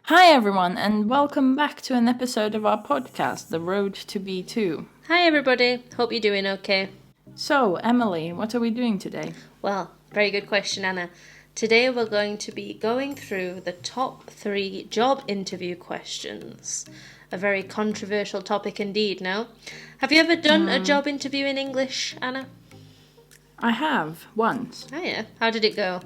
Hi, everyone, and welcome back to an episode of our podcast, The Road to B2. Hi everybody, hope you're doing okay. So, Emily, what are we doing today? Well, very good question, Anna. Today we're going to be going through the top 3 job interview questions. A very controversial topic indeed, no? Have you ever done a job interview in English, Anna? I have, once. Oh yeah, how did it go?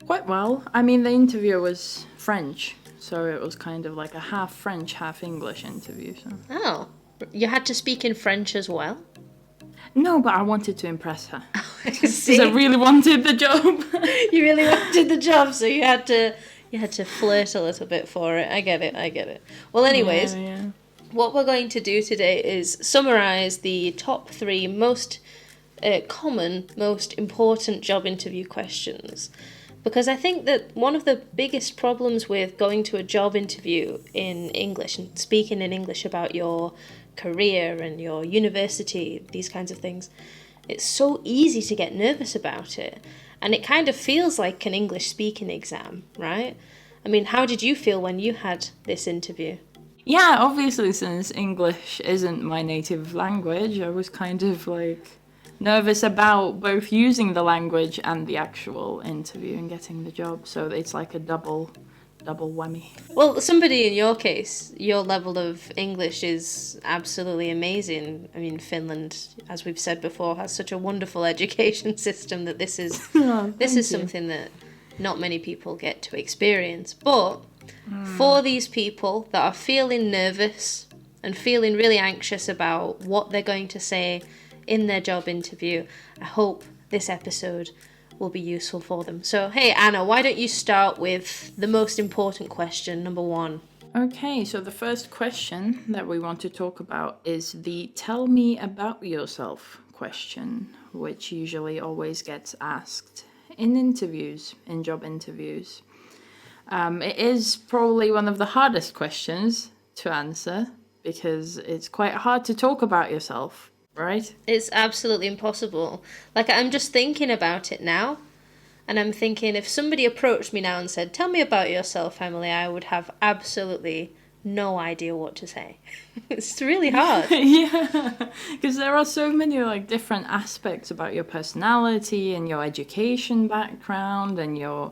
Quite well. I mean, the interviewer was French, so it was kind of like a half French, half English interview. So. Oh, you had to speak in French as well? No, but I wanted to impress her. I Because I really wanted the job. You really wanted the job, so you had to flirt a little bit for it. I get it. Well, anyways, Yeah. what we're going to do today is summarize the top 3 most common, most important job interview questions. Because I think that one of the biggest problems with going to a job interview in English and speaking in English about your career and your university, these kinds of things, it's so easy to get nervous about it. And it kind of feels like an English speaking exam, right? I mean, how did you feel when you had this interview? Yeah, obviously, since English isn't my native language, I was kind of like nervous about both using the language and the actual interview and getting the job. So it's like a double whammy. Well, somebody in your case, your level of English is absolutely amazing. I mean, Finland, as we've said before, has such a wonderful education system that this is something that not many people get to experience. But for these people that are feeling nervous and feeling really anxious about what they're going to say in their job interview, I hope this episode will be useful for them. So, hey, Anna, why don't you start with the most important question, number 1? Okay, so the first question that we want to talk about is the tell me about yourself question, which usually always gets asked in interviews, in job interviews. It is probably one of the hardest questions to answer because it's quite hard to talk about yourself, right? It's absolutely impossible. Like, I'm just thinking about it now, and I'm thinking if somebody approached me now and said, tell me about yourself, Emily, I would have absolutely no idea what to say. It's really hard. Yeah, because there are so many like different aspects about your personality and your education background and your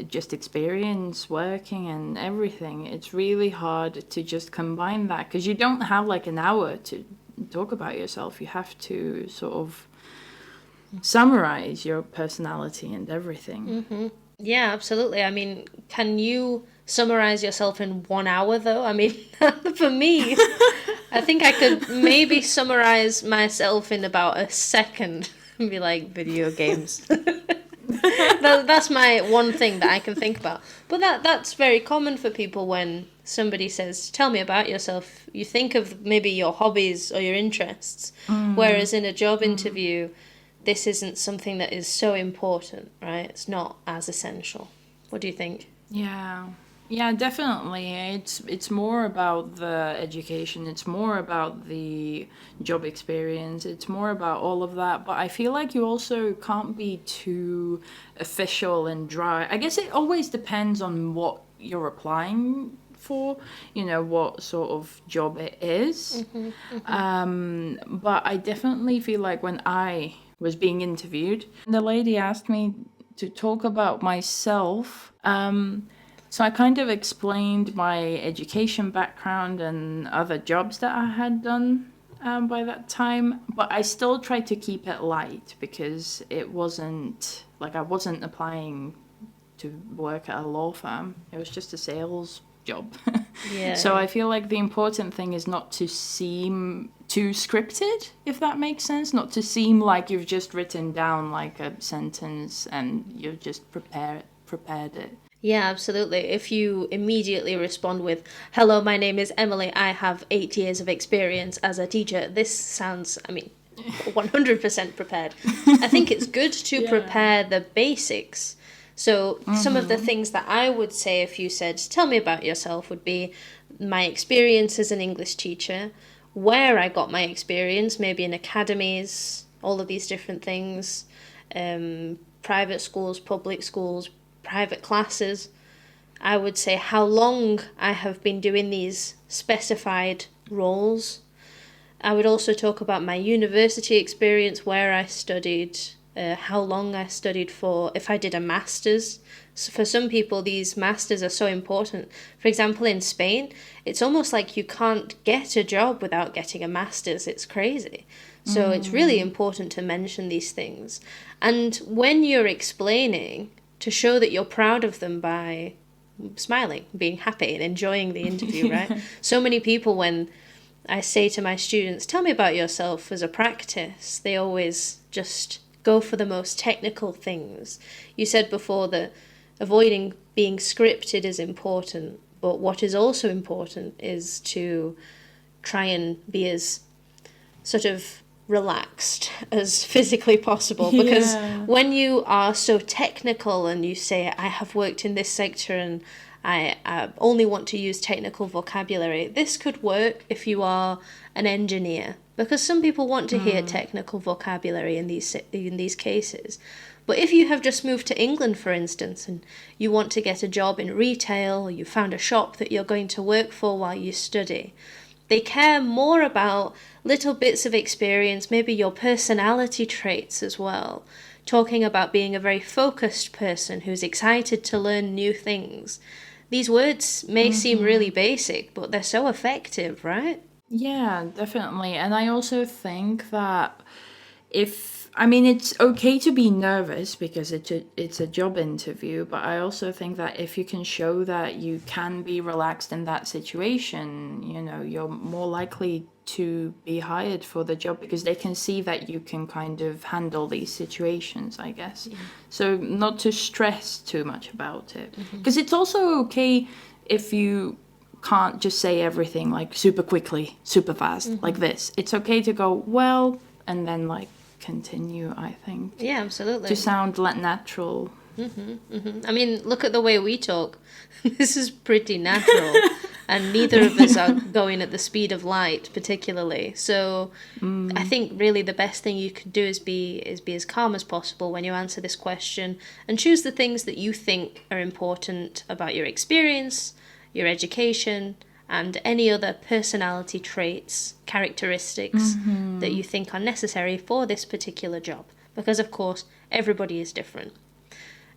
just experience working and everything. It's really hard to just combine that because you don't have like an hour to talk about yourself. You have to sort of summarize your personality and everything. Yeah, absolutely. I mean, can you summarize yourself in 1 hour, though? I mean, for me, I think I could maybe summarize myself in about a second and be like, video games. That's my one thing that I can think about. But that's very common for people when somebody says, tell me about yourself. You think of maybe your hobbies or your interests. Whereas in a job interview, this isn't something that is so important, right? It's not as essential. What do you think? Yeah, definitely. It's more about the education. It's more about the job experience. It's more about all of that. But I feel like you also can't be too official and dry. I guess it always depends on what you're applying for, what sort of job it is. But I definitely feel like when I was being interviewed, the lady asked me to talk about myself. So I kind of explained my education background and other jobs that I had done by that time, but I still tried to keep it light because it wasn't like I wasn't applying to work at a law firm. It was just a sales job. Yeah. So I feel like the important thing is not to seem too scripted, if that makes sense. Not to seem like you've just written down like a sentence and you've just prepared it. Yeah, absolutely. If you immediately respond with, hello, my name is Emily, I have 8 years of experience as a teacher, this sounds, 100% prepared. I think it's good to prepare the basics. So some of the things that I would say if you said, tell me about yourself, would be my experience as an English teacher, where I got my experience, maybe in academies, all of these different things, private schools, public schools, private classes, I would say how long I have been doing these specified roles. I would also talk about my university experience, where I studied, how long I studied for, if I did a master's. So for some people, these masters are so important. For example, in Spain, it's almost like you can't get a job without getting a master's. It's crazy. So it's really important to mention these things. And when you're explaining, to show that you're proud of them by smiling, being happy and enjoying the interview, right? So many people, when I say to my students, tell me about yourself as a practice, they always just go for the most technical things. You said before that avoiding being scripted is important, but what is also important is to try and be as sort of relaxed as physically possible, because when you are so technical and you say, I have worked in this sector and I only want to use technical vocabulary, this could work if you are an engineer, because some people want to hear technical vocabulary in these cases. But if you have just moved to England, for instance, and you want to get a job in retail, or you found a shop that you're going to work for while you study, they care more about little bits of experience, maybe your personality traits as well. Talking about being a very focused person who's excited to learn new things. These words may seem really basic, but they're so effective, right? Yeah, definitely. And I also think that it's okay to be nervous because it's a job interview, but I also think that if you can show that you can be relaxed in that situation, you're more likely to be hired for the job because they can see that you can kind of handle these situations, I guess. Yeah. So not to stress too much about it. Because it's also okay if you can't just say everything like super quickly, super fast, like this. It's okay to go, well, and then like continue, I think. Yeah, absolutely. To sound natural. I mean, look at the way we talk. This is pretty natural. And neither of us are going at the speed of light particularly. So I think really the best thing you could do is be as calm as possible when you answer this question, and choose the things that you think are important about your experience, your education, and any other personality traits, characteristics that you think are necessary for this particular job. Because, of course, everybody is different.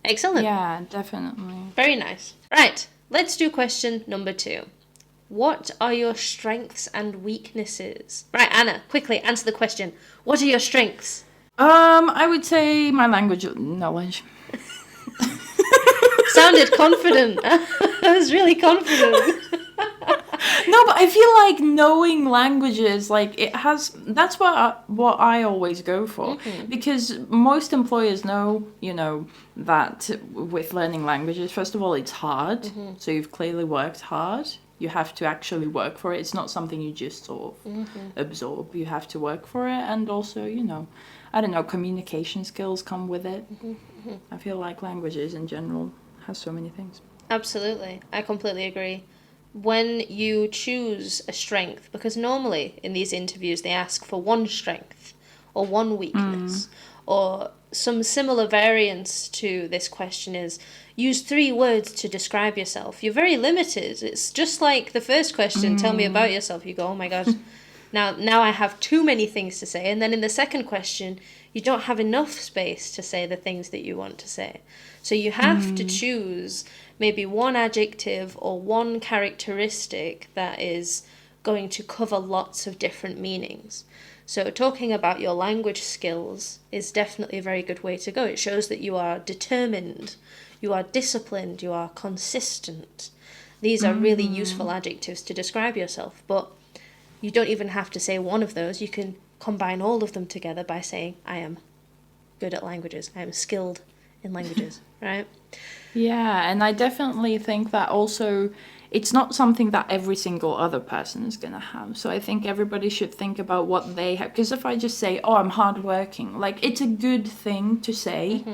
Excellent. Yeah, definitely. Very nice. Right, let's do question number 2. What are your strengths and weaknesses? Right, Anna, quickly answer the question. What are your strengths? I would say my language knowledge. Sounded confident. I was really confident. No, but I feel like knowing languages, like that's what I always go for. Because most employers know, that with learning languages, first of all, it's hard. So you've clearly worked hard. You have to actually work for it. It's not something you just sort of absorb. You have to work for it. And also, I don't know, communication skills come with it. I feel like languages in general has so many things. Absolutely. I completely agree. When you choose a strength, because normally in these interviews they ask for one strength or one weakness, or some similar variance to this question is use 3 words to describe yourself. You're very limited. It's just like the first question, tell me about yourself. You go, oh my God, now I have too many things to say. And then in the second question, you don't have enough space to say the things that you want to say. So you have to choose maybe one adjective or one characteristic that is going to cover lots of different meanings. So talking about your language skills is definitely a very good way to go. It shows that you are determined, you are disciplined, you are consistent. These are really useful adjectives to describe yourself, but you don't even have to say one of those. You can combine all of them together by saying, I am good at languages, I am skilled in languages, right? Yeah, and I definitely think that also it's not something that every single other person is going to have. So I think everybody should think about what they have. Because if I just say, oh, I'm hardworking, like it's a good thing to say.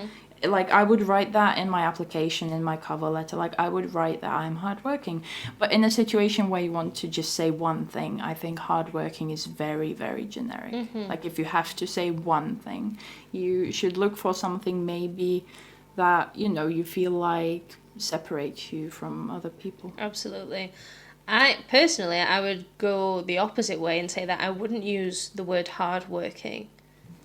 Like I would write that in my application, in my cover letter, like I would write that I'm hardworking. But in a situation where you want to just say one thing, I think hardworking is very, very generic. Like if you have to say one thing, you should look for something maybe that, you feel like separates you from other people. Absolutely. I would go the opposite way and say that I wouldn't use the word hardworking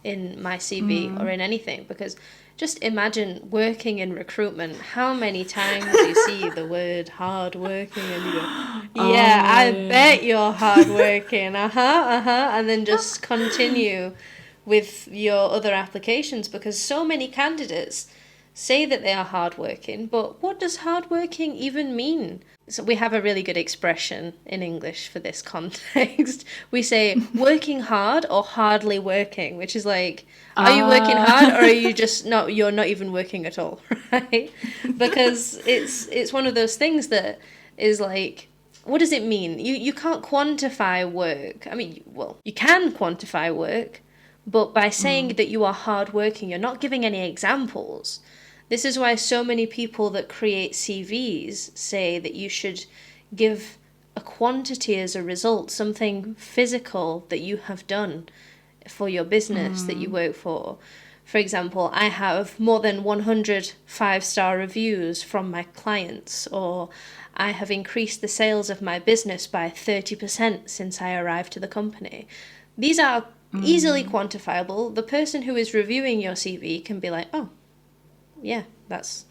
in my CV or in anything, because just imagine working in recruitment. How many times do you see the word hardworking and you go, yeah, I bet you're hardworking, and then just continue with your other applications, because so many candidates say that they are hardworking, but what does hardworking even mean? So we have a really good expression in English for this context. We say working hard or hardly working, which is like, are you working hard or are you just not, you're not even working at all, right? Because it's one of those things that is like, what does it mean? You can't quantify work. I mean, well, you can quantify work, but by saying that you are hardworking, you're not giving any examples. This is why so many people that create CVs say that you should give a quantity as a result, something physical that you have done for your business that you work for. For example, I have more than 100 five-star reviews from my clients, or I have increased the sales of my business by 30% since I arrived to the company. These are easily quantifiable. The person who is reviewing your CV can be like, oh, yeah, that's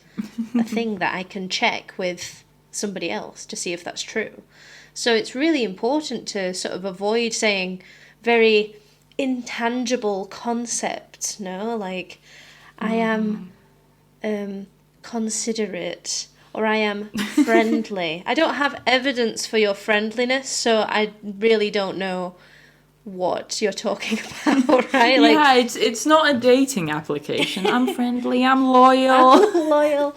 a thing that I can check with somebody else to see if that's true. So it's really important to sort of avoid saying very intangible concepts, no? Like, I am considerate, or I am friendly. I don't have evidence for your friendliness, so I really don't know what you're talking about, right? Like, Yeah, it's not a dating application. I'm friendly, I'm loyal. I'm loyal.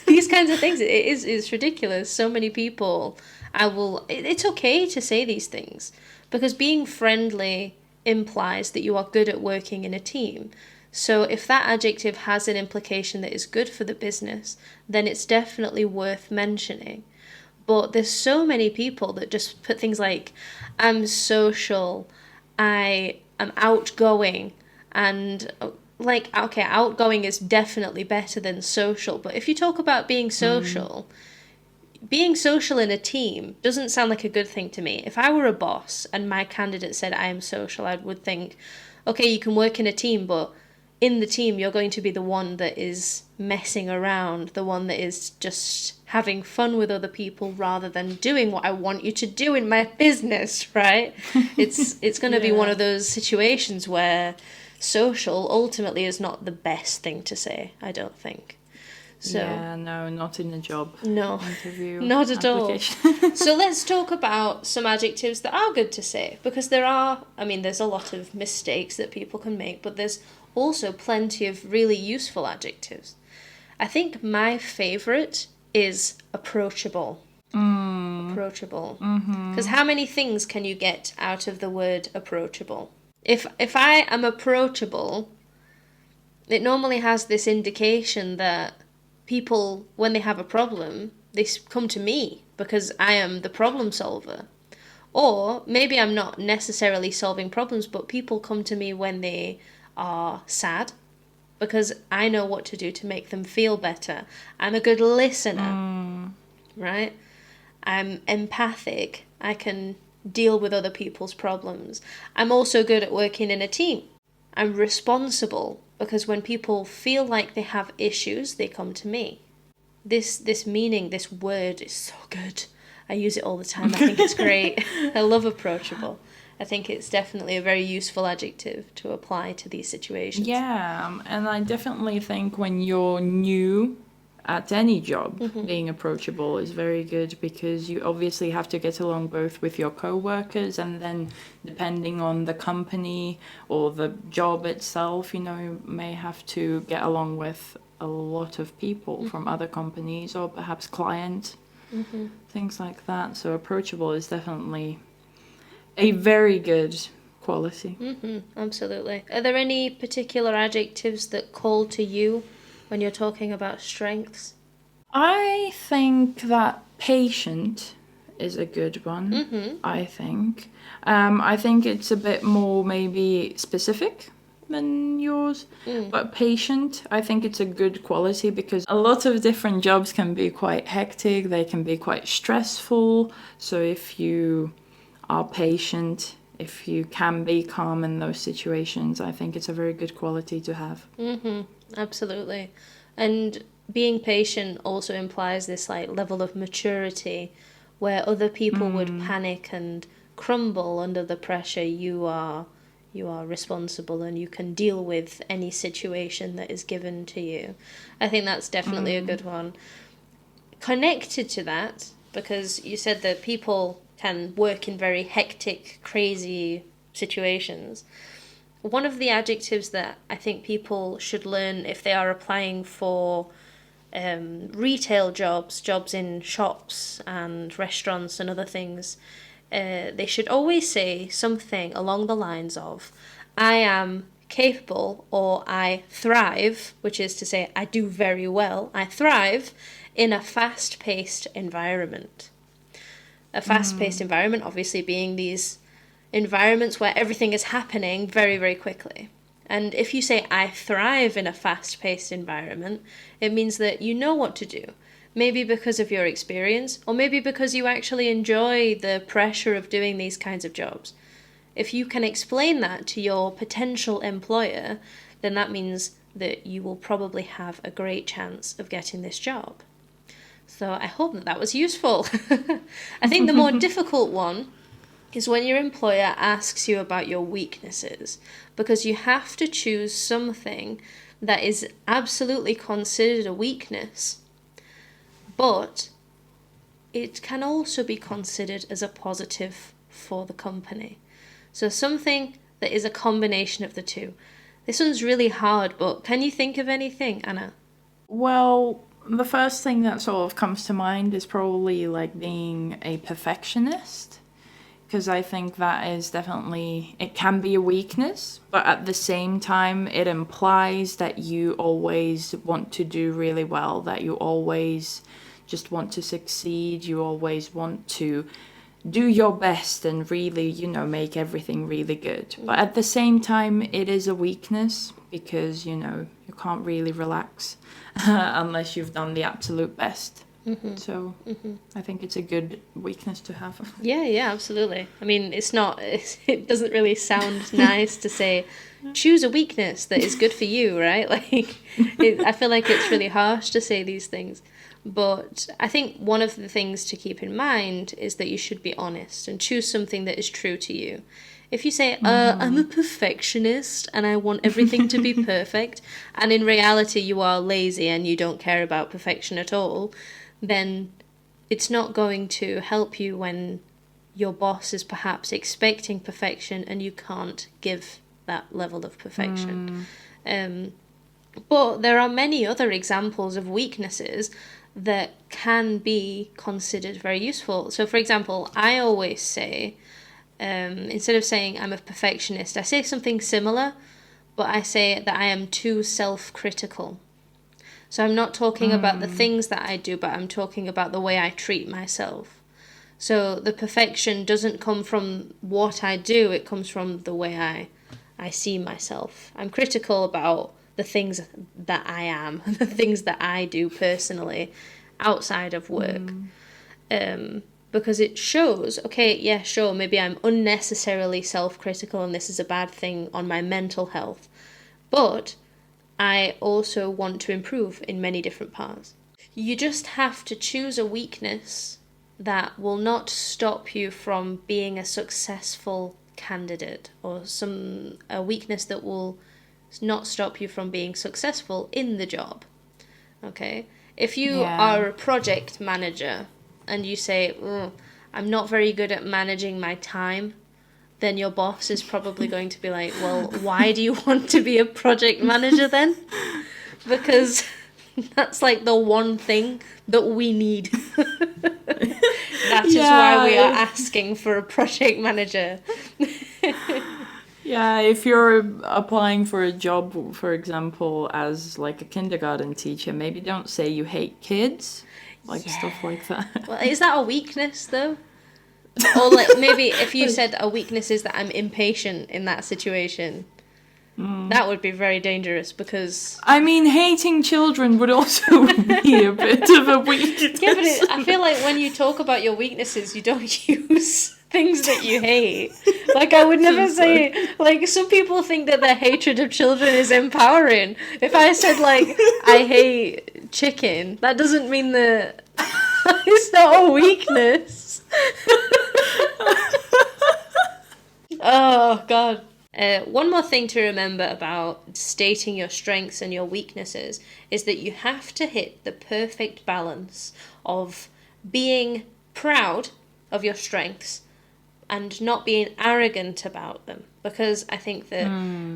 These kinds of things. It's ridiculous. So many people, it's okay to say these things, because being friendly implies that you are good at working in a team. So if that adjective has an implication that is good for the business, then it's definitely worth mentioning. But there's so many people that just put things like, I'm social, I am outgoing, and like, okay, outgoing is definitely better than social. But if you talk about being social in a team doesn't sound like a good thing to me. If I were a boss and my candidate said I am social, I would think, okay, you can work in a team, but in the team, you're going to be the one that is messing around, the one that is just having fun with other people rather than doing what I want you to do in my business, right? It's going to be one of those situations where social ultimately is not the best thing to say, I don't think. So, yeah, no, not in a job interview. Not at all. application. So let's talk about some adjectives that are good to say, because there's a lot of mistakes that people can make, but there's also plenty of really useful adjectives. I think my favorite is approachable. Approachable. Because how many things can you get out of the word approachable? If I am approachable, it normally has this indication that people, when they have a problem, they come to me because I am the problem solver. Or maybe I'm not necessarily solving problems, but people come to me when they are sad because I know what to do to make them feel better. I'm a good listener, right? I'm empathic. I can deal with other people's problems. I'm also good at working in a team. I'm responsible because when people feel like they have issues, they come to me. This meaning, this word is so good. I use it all the time. I think it's great. I love approachable. I think it's definitely a very useful adjective to apply to these situations. Yeah, and I definitely think when you're new at any job, being approachable is very good, because you obviously have to get along both with your co-workers, and then depending on the company or the job itself, you may have to get along with a lot of people from other companies or perhaps clients, things like that. So approachable is definitely a very good quality. Absolutely. Are there any particular adjectives that call to you when you're talking about strengths? I think that patient is a good one. I think. I think it's a bit more maybe specific than yours. But patient, I think it's a good quality because a lot of different jobs can be quite hectic, they can be quite stressful. So if you are patient, if you can be calm in those situations, I think it's a very good quality to have. Absolutely. And being patient also implies this like level of maturity where other people would panic and crumble under the pressure. You are responsible and you can deal with any situation that is given to you. I think that's definitely a good one. Connected to that, because you said that people can work in very hectic, crazy situations. One of the adjectives that I think people should learn if they are applying for retail jobs in shops and restaurants and other things, they should always say something along the lines of, I am capable, or I thrive, which is to say, I do very well, I thrive in a fast paced environment. A fast paced environment, obviously, being these environments where everything is happening very, very quickly. And if you say, I thrive in a fast paced environment, it means that you know what to do. Maybe because of your experience, or maybe because you actually enjoy the pressure of doing these kinds of jobs. If you can explain that to your potential employer, then that means that you will probably have a great chance of getting this job. So I hope that that was useful. I think the more difficult one is when your employer asks you about your weaknesses, because you have to choose something that is absolutely considered a weakness, but it can also be considered as a positive for the company. So something that is a combination of the two. This one's really hard, but can you think of anything, Anna? Well, the first thing that sort of comes to mind is probably like being a perfectionist. Because I think that is definitely, it can be a weakness, but at the same time, it implies that you always want to do really well, that you always just want to succeed, you always want to do your best and really, make everything really good. But at the same time, it is a weakness because, you can't really relax unless you've done the absolute best. So I think it's a good weakness to have. Yeah, absolutely. I mean, it doesn't really sound nice to say, choose a weakness that is good for you, right? I feel like it's really harsh to say these things. But I think one of the things to keep in mind is that you should be honest and choose something that is true to you. If you say, I'm a perfectionist and I want everything to be perfect, and in reality you are lazy and you don't care about perfection at all, then it's not going to help you when your boss is perhaps expecting perfection and you can't give that level of perfection. But there are many other examples of weaknesses that can be considered very useful. So, for example, I always say, instead of saying I'm a perfectionist, I say something similar, but I say that I am too self-critical. So I'm not talking about the things that I do, but I'm talking about the way I treat myself. So the perfection doesn't come from what I do, it comes from the way I see myself. I'm critical about the things that I am, the things that I do personally outside of work. Because it shows, okay, yeah, sure, maybe I'm unnecessarily self-critical and this is a bad thing on my mental health. But I also want to improve in many different parts. You just have to choose a weakness that will not stop you from being a successful candidate, or a weakness that will not stop you from being successful in the job. Okay? If you are a project manager and you say, I'm not very good at managing my time, then your boss is probably going to be like, well, why do you want to be a project manager then? Because that's like the one thing that we need. That is why we are asking for a project manager. Yeah, if you're applying for a job, for example, as like a kindergarten teacher, maybe don't say you hate kids, stuff like that. Well, is that a weakness though? Or maybe if you said a weakness is that I'm impatient in that situation. That would be very dangerous because... I mean, hating children would also be a bit of a weakness. Yeah, but I feel like when you talk about your weaknesses, you don't use things that you hate. Like, I would never say... Like, some people think that their hatred of children is empowering. If I said, like, I hate chicken, that doesn't mean that... It's not a weakness. Oh, God. One more thing to remember about stating your strengths and your weaknesses is that you have to hit the perfect balance of being proud of your strengths and not being arrogant about them. Because I think that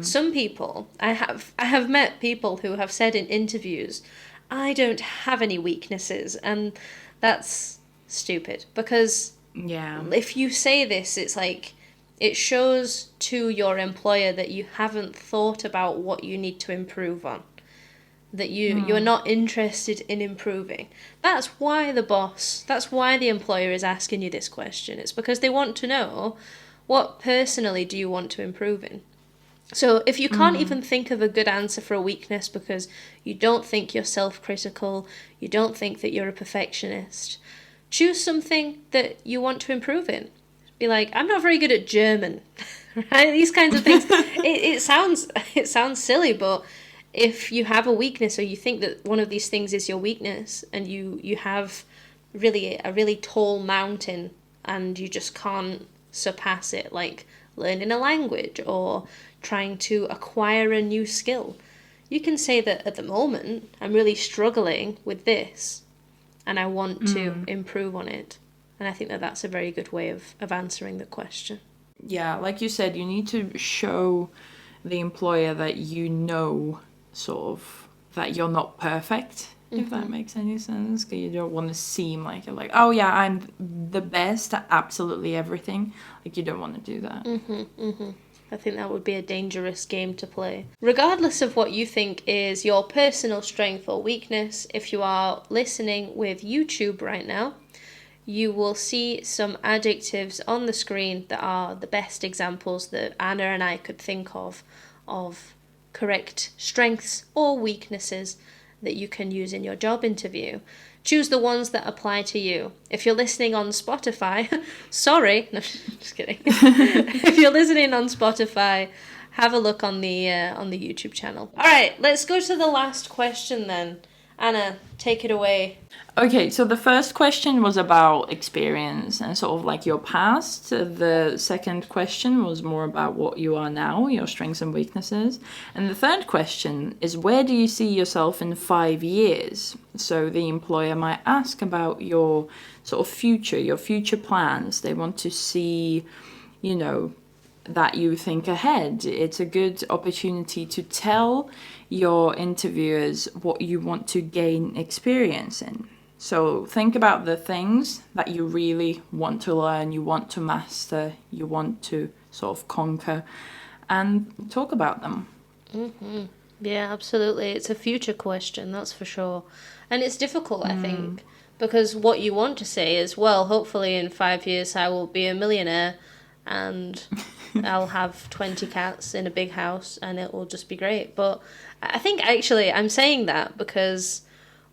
some people, I have met people who have said in interviews, I don't have any weaknesses, and that's stupid. Because if you say this, it's like... It shows to your employer that you haven't thought about what you need to improve on. That you're not interested in improving. That's why the employer is asking you this question. It's because they want to know, what personally do you want to improve in? So if you can't even think of a good answer for a weakness because you don't think you're self-critical, you don't think that you're a perfectionist, choose something that you want to improve in. Be like, I'm not very good at German, right? These kinds of things. It sounds silly, but if you have a weakness or you think that one of these things is your weakness and you have really a really tall mountain and you just can't surpass it, like learning a language or trying to acquire a new skill, you can say that at the moment, I'm really struggling with this and I want to improve on it. And I think that that's a very good way of answering the question. Yeah, like you said, you need to show the employer that you know, sort of, that you're not perfect, if that makes any sense. Because you don't want to seem like you're like, oh yeah, I'm the best at absolutely everything. Like, you don't want to do that. I think that would be a dangerous game to play. Regardless of what you think is your personal strength or weakness, if you are listening with YouTube right now, you will see some adjectives on the screen that are the best examples that Anna and I could think of correct strengths or weaknesses that you can use in your job interview. Choose the ones that apply to you. If you're listening on Spotify, sorry, no, just kidding. If you're listening on Spotify, have a look on the YouTube channel. All right, let's go to the last question then. Anna, take it away. Okay, so the first question was about experience and sort of like your past. The second question was more about what you are now, your strengths and weaknesses. And the third question is, where do you see yourself in 5 years? So the employer might ask about your sort of future, your future plans. They want to see, you know, that you think ahead. It's a good opportunity to tell your interviewers what you want to gain experience in. So think about the things that you really want to learn, you want to master, you want to sort of conquer, and talk about them. Yeah, absolutely. It's a future question, that's for sure. And it's difficult, I think, because what you want to say is, well, hopefully in 5 years I will be a millionaire and I'll have 20 cats in a big house and it will just be great. But I think actually I'm saying that because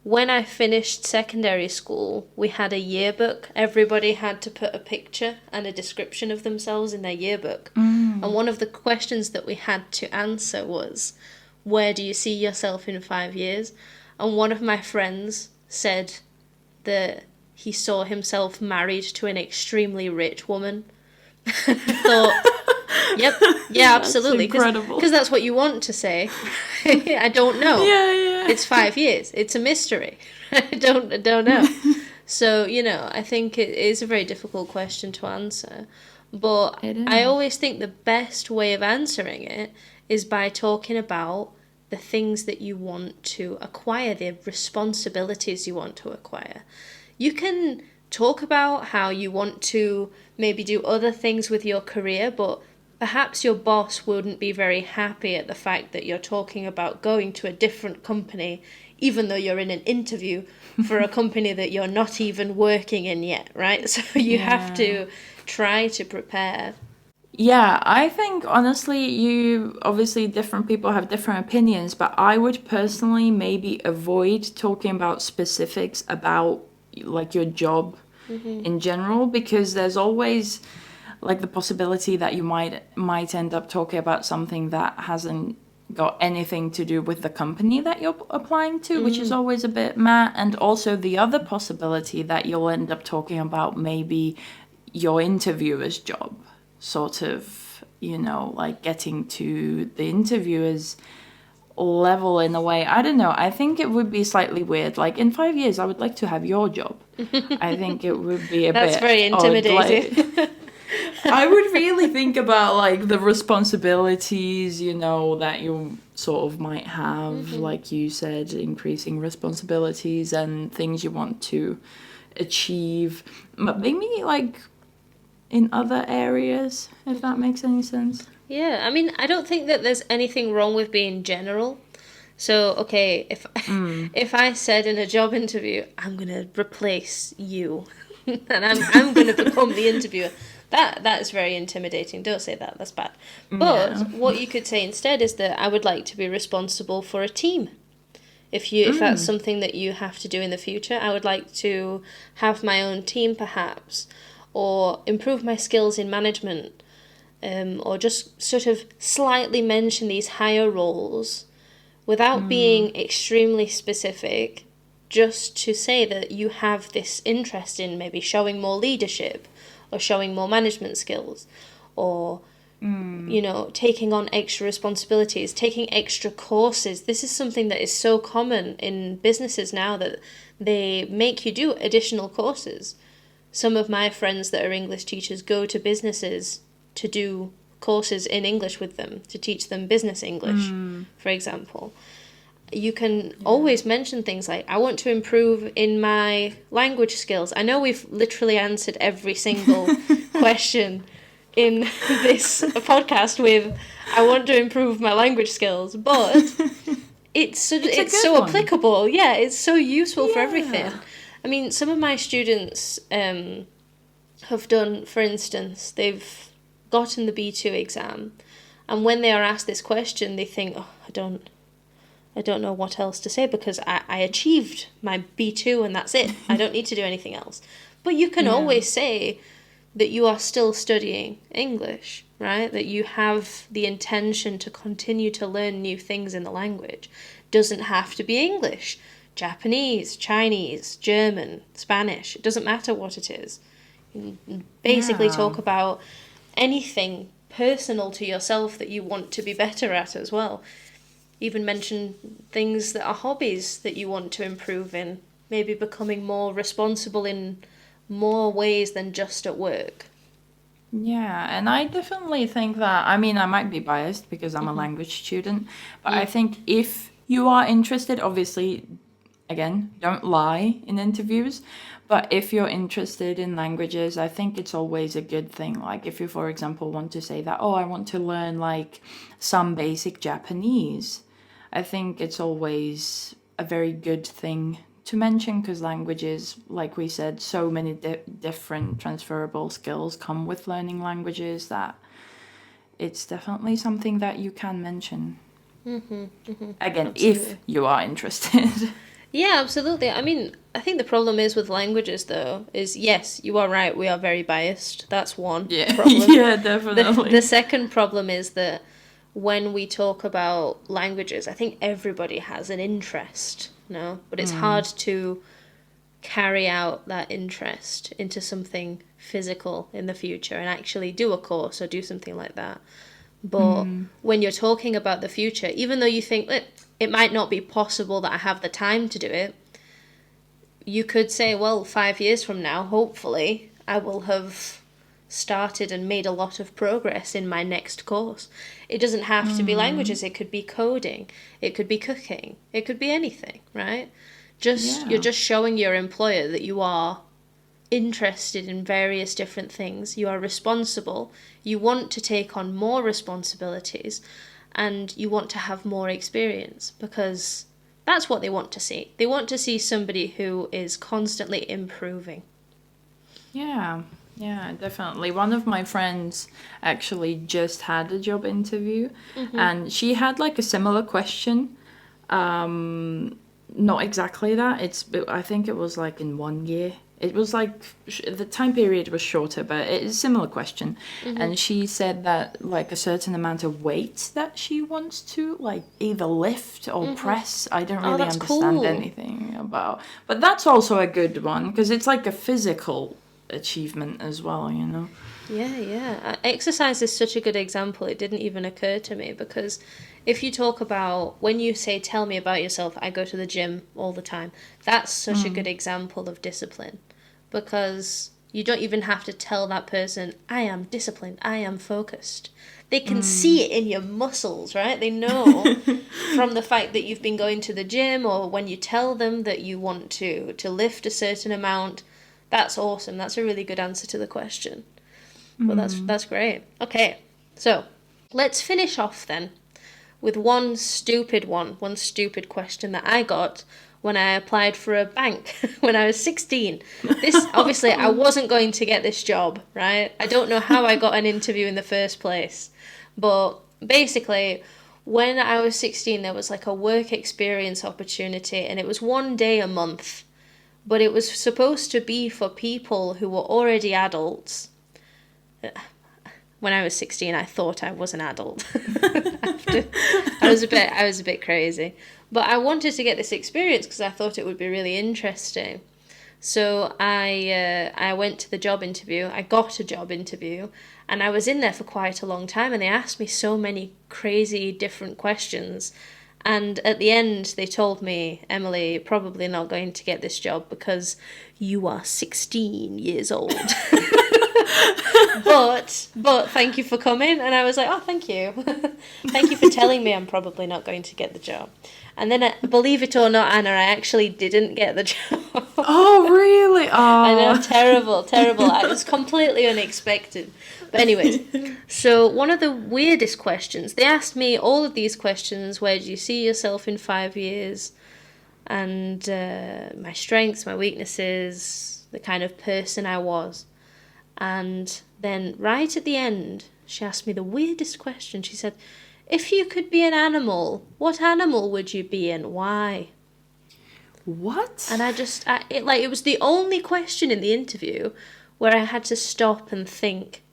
when I finished secondary school, we had a yearbook. Everybody had to put a picture and a description of themselves in their yearbook. And one of the questions that we had to answer was, where do you see yourself in 5 years? And one of my friends said that he saw himself married to an extremely rich woman. I thought, yep, yeah, absolutely. Because that's what you want to say. I don't know. Yeah. It's 5 years. It's a mystery. I don't know. So, you know, I think it is a very difficult question to answer. But I always think the best way of answering it is by talking about the things that you want to acquire, the responsibilities you want to acquire. You can talk about how you want to maybe do other things with your career, but perhaps your boss wouldn't be very happy at the fact that you're talking about going to a different company, even though you're in an interview for a company that you're not even working in yet, right? So you have to try to prepare. Yeah, I think honestly, you obviously different people have different opinions, but I would personally maybe avoid talking about specifics about like your job Mm-hmm. in general because there's always like the possibility that you might end up talking about something that hasn't got anything to do with the company that you're applying to, which is Mm. always a bit meh. And also the other possibility that you'll end up talking about maybe your interviewer's job, sort of, like getting to the interviewer's level in a way. I don't know. I think it would be slightly weird. Like in 5 years, I would like to have your job. I think it would be a That's bit very odd. intimidating. Like, I would really think about like the responsibilities, that you sort of might have, Mm-hmm. like you said, increasing responsibilities and things you want to achieve. But maybe like in other areas, if that makes any sense. Yeah, I mean, I don't think that there's anything wrong with being general. So, okay, if if I said in a job interview, I'm gonna replace you, and I'm gonna become the interviewer, that is very intimidating. Don't say that. That's bad. But Yeah. what you could say instead is that I would like to be responsible for a team. If that's something that you have to do in the future, I would like to have my own team, perhaps, or improve my skills in management, or just sort of slightly mention these higher roles without being extremely specific, just to say that you have this interest in maybe showing more leadership or showing more management skills or taking on extra responsibilities, taking extra courses. This is something that is so common in businesses now that they make you do additional courses. Some of my friends that are English teachers go to businesses to do courses in English with them, to teach them business English, for example. You can always mention things like, I want to improve in my language skills. I know we've literally answered every single question in this podcast with, I want to improve my language skills, but It's a it's good so one. applicable. Yeah, it's so useful for everything. Yeah. I mean, some of my students have done, for instance, they've gotten the B2 exam, and when they are asked this question, they think, oh, I don't know what else to say because I achieved my B2 and that's it. I don't need to do anything else. But you can Yeah. always say that you are still studying English, right? That you have the intention to continue to learn new things in the language. Doesn't have to be English. Japanese, Chinese, German, Spanish. It doesn't matter what it is. You can basically Yeah. talk about anything personal to yourself that you want to be better at as well. Even mention things that are hobbies that you want to improve in. Maybe becoming more responsible in more ways than just at work. Yeah, and I definitely think that, I mean, I might be biased because I'm a Mm-hmm. language student, but I Mm. think if you are interested, obviously, again, don't lie in interviews, but if you're interested in languages, I think it's always a good thing. Like, if you, for example, want to say that, oh, I want to learn like some basic Japanese, I think it's always a very good thing to mention because languages, like we said, so many different transferable skills come with learning languages that it's definitely something that you can mention. Mm-hmm. Mm-hmm. Again, if Absolutely. you are interested. Yeah, absolutely. I mean, I think the problem is with languages, though, is yes, you are right, we are very biased. That's one Yeah, problem. yeah, The definitely. second problem is that when we talk about languages, I think everybody has an interest, no? But it's hard to carry out that interest into something physical in the future and actually do a course or do something like that. But when you're talking about the future, even though you think it might not be possible that I have the time to do it, you could say, well, 5 years from now, hopefully, I will have started and made a lot of progress in my next course. It doesn't have to be languages, it could be coding, it could be cooking, it could be anything, right? You're Yeah. just showing your employer that you are interested in various different things, you are responsible, you want to take on more responsibilities, and you want to have more experience because that's what they want to see. They want to see somebody who is constantly improving. Yeah. Yeah, definitely. One of my friends actually just had a job interview, and she had like a similar question. Not exactly that. I think it was like in 1 year. It was like the time period was shorter, but it's a similar question. And she said that like a certain amount of weight that she wants to like either lift or press. I don't Oh, really that's understand cool. anything about, but that's also a good one because it's like a physical achievement as well, you know. Yeah, yeah. Exercise is such a good example. It didn't even occur to me because if you talk about when you say, tell me about yourself, I go to the gym all the time. That's such a good example of discipline because you don't even have to tell that person, I am disciplined, I am focused. They can see it in your muscles, right? They know from the fact that you've been going to the gym or when you tell them that you want to lift a certain amount. That's awesome. That's a really good answer to the question. Well, that's great. Okay, so let's finish off then with one stupid question that I got when I applied for a bank when I was 16. This, obviously, I wasn't going to get this job, right? I don't know how I got an interview in the first place, but basically, when I was 16, there was like a work experience opportunity, and it was 1 day a month, but it was supposed to be for people who were already adults. When I was 16, I thought I was an adult. I was a bit crazy, but I wanted to get this experience because I thought it would be really interesting. So I went to the job interview. I got a job interview, and I was in there for quite a long time. And they asked me so many crazy different questions. And at the end, they told me, Emily, you're probably not going to get this job because you are 16 years old. but thank you for coming. And I was like, oh, thank you. Thank you for telling me I'm probably not going to get the job. And then, believe it or not, Anna, I actually didn't get the job. Oh, really? I know, Oh. terrible, terrible. It was completely unexpected. But anyways, so one of the weirdest questions, they asked me all of these questions. Where do you see yourself in 5 years? And my strengths, my weaknesses, the kind of person I was. And then right at the end, she asked me the weirdest question. She said, if you could be an animal, what animal would you be and why? What? And it was the only question in the interview where I had to stop and think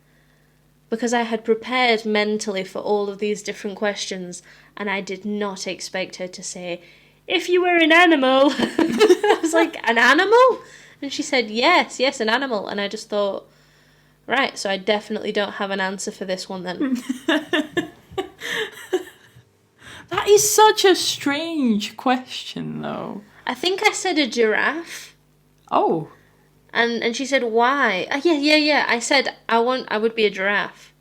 because I had prepared mentally for all of these different questions and I did not expect her to say, if you were an animal. I was like, an animal? And she said, yes, an animal. And I just thought, right, so I definitely don't have an answer for this one then. That is such a strange question, though. I think I said a giraffe. Oh. And she said, why? Yeah. I said, I would be a giraffe.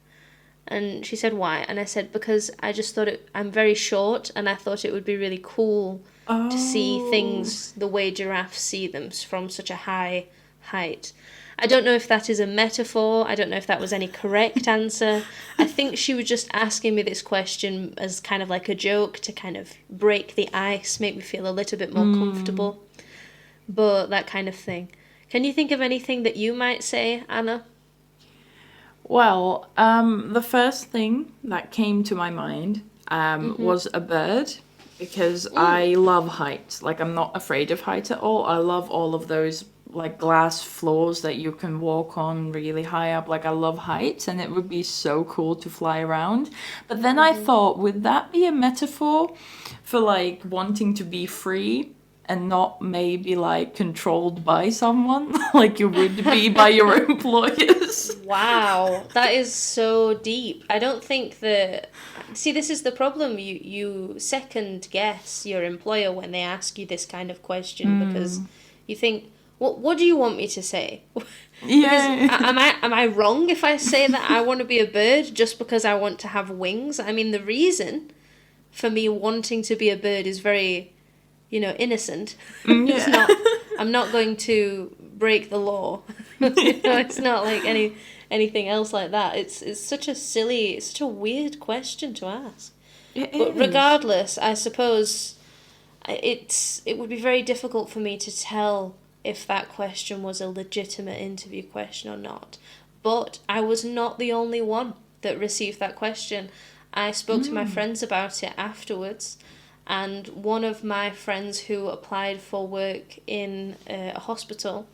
And she said, why? And I said, because I just thought I'm very short and I thought it would be really cool to see things the way giraffes see them from such a high height. I don't know if that is a metaphor. I don't know if that was any correct answer. I think she was just asking me this question as kind of like a joke to kind of break the ice, make me feel a little bit more comfortable. But that kind of thing. Can you think of anything that you might say, Anna? Well, the first thing that came to my mind was a bird because I love heights. Like, I'm not afraid of heights at all. I love all of those like glass floors that you can walk on really high up. Like, I love heights and it would be so cool to fly around. But then I thought, would that be a metaphor for like wanting to be free and not maybe like controlled by someone like you would be by your employers? Wow, that is so deep. I don't think that. See, this is the problem. You second guess your employer when they ask you this kind of question because you think, what do you want me to say? Because Yeah. am I wrong if I say that I want to be a bird just because I want to have wings? I mean, the reason for me wanting to be a bird is very, innocent. It's Yeah. not. I'm not going to break the law. It's not like anything else like that. It's such a weird question to ask. It But is. regardless, I suppose it would be very difficult for me to tell if that question was a legitimate interview question or not. But I was not the only one that received that question. I spoke to my friends about it afterwards, and one of my friends who applied for work in a hospital,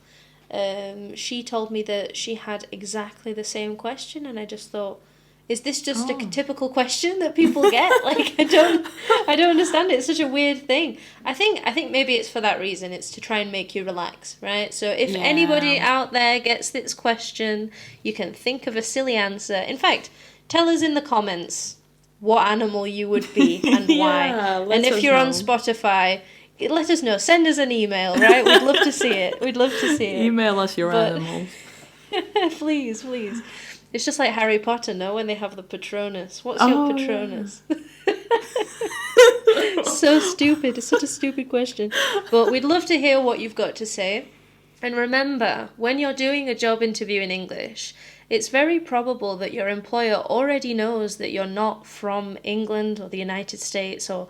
she told me that she had exactly the same question, and I just thought, is this just a typical question that people get? Like, I don't understand it. It's such a weird thing. I think maybe it's for that reason. It's to try and make you relax, right? So if anybody out there gets this question, you can think of a silly answer. In fact, tell us in the comments what animal you would be and why. And if you're on Spotify, let us know. Send us an email, right? We'd love to see it. Email us your animals. Please. It's just like Harry Potter, no? When they have the Patronus. What's your Patronus? Yeah. So stupid. It's such a stupid question. But we'd love to hear what you've got to say. And remember, when you're doing a job interview in English, it's very probable that your employer already knows that you're not from England or the United States or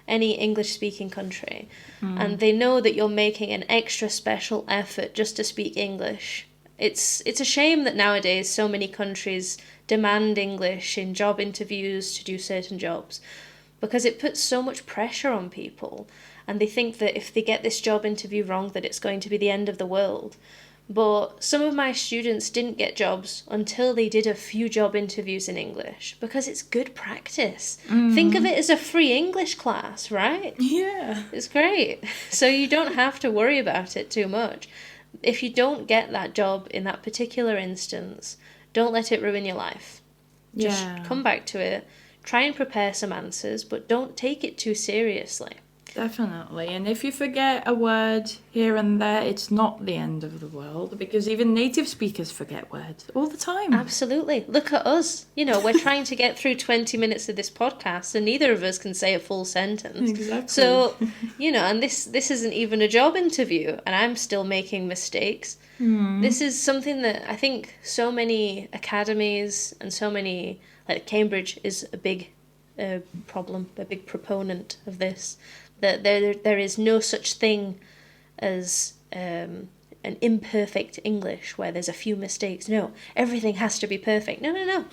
any English-speaking country. And they know that you're making an extra special effort just to speak English. It's a shame that nowadays so many countries demand English in job interviews to do certain jobs, because it puts so much pressure on people, and they think that if they get this job interview wrong that it's going to be the end of the world. But some of my students didn't get jobs until they did a few job interviews in English, because it's good practice. Think of it as a free English class, right? Yeah. It's great. So you don't have to worry about it too much. If you don't get that job in that particular instance, don't let it ruin your life. Just come back to it, try and prepare some answers, but don't take it too seriously. Definitely. And if you forget a word here and there, it's not the end of the world, because even native speakers forget words all the time. Absolutely. Look at us. We're trying to get through 20 minutes of this podcast, and neither of us can say a full sentence. Exactly. So, and this isn't even a job interview, and I'm still making mistakes. This is something that I think so many academies and so many, like Cambridge is a big problem, a big proponent of this. That there is no such thing as an imperfect English where there's a few mistakes. No, everything has to be perfect. No.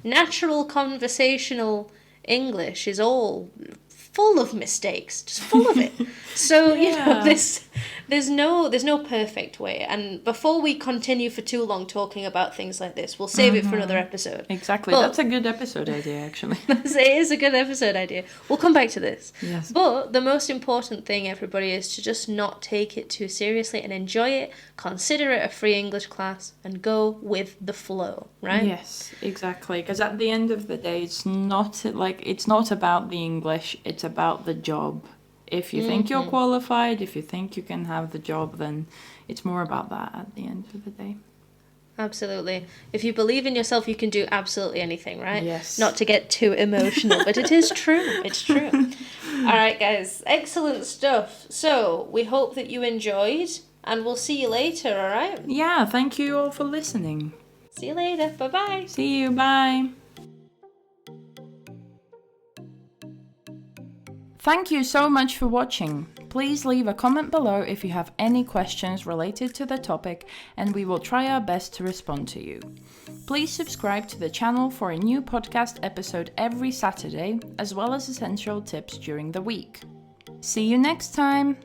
Natural conversational English is all full of mistakes, just full of it. So there's no perfect way. And before we continue for too long talking about things like this, we'll save it for another episode. Exactly. But that's a good episode idea, actually. It is a good episode idea. We'll come back to this. Yes. But the most important thing, everybody, is to just not take it too seriously and enjoy it. Consider it a free English class and go with the flow, right? Yes, exactly. Because at the end of the day, it's not about the English, it's about the job. If you think you're qualified, if you think you can have the job, then it's more about that at the end of the day. Absolutely. If you believe in yourself, you can do absolutely anything, right? Yes. Not to get too emotional, but it is true. It's true. All right, guys. Excellent stuff. So we hope that you enjoyed, and we'll see you later, all right? Yeah, thank you all for listening. See you later. Bye-bye. See you. Bye. Thank you so much for watching. Please leave a comment below if you have any questions related to the topic, and we will try our best to respond to you. Please subscribe to the channel for a new podcast episode every Saturday, as well as essential tips during the week. See you next time!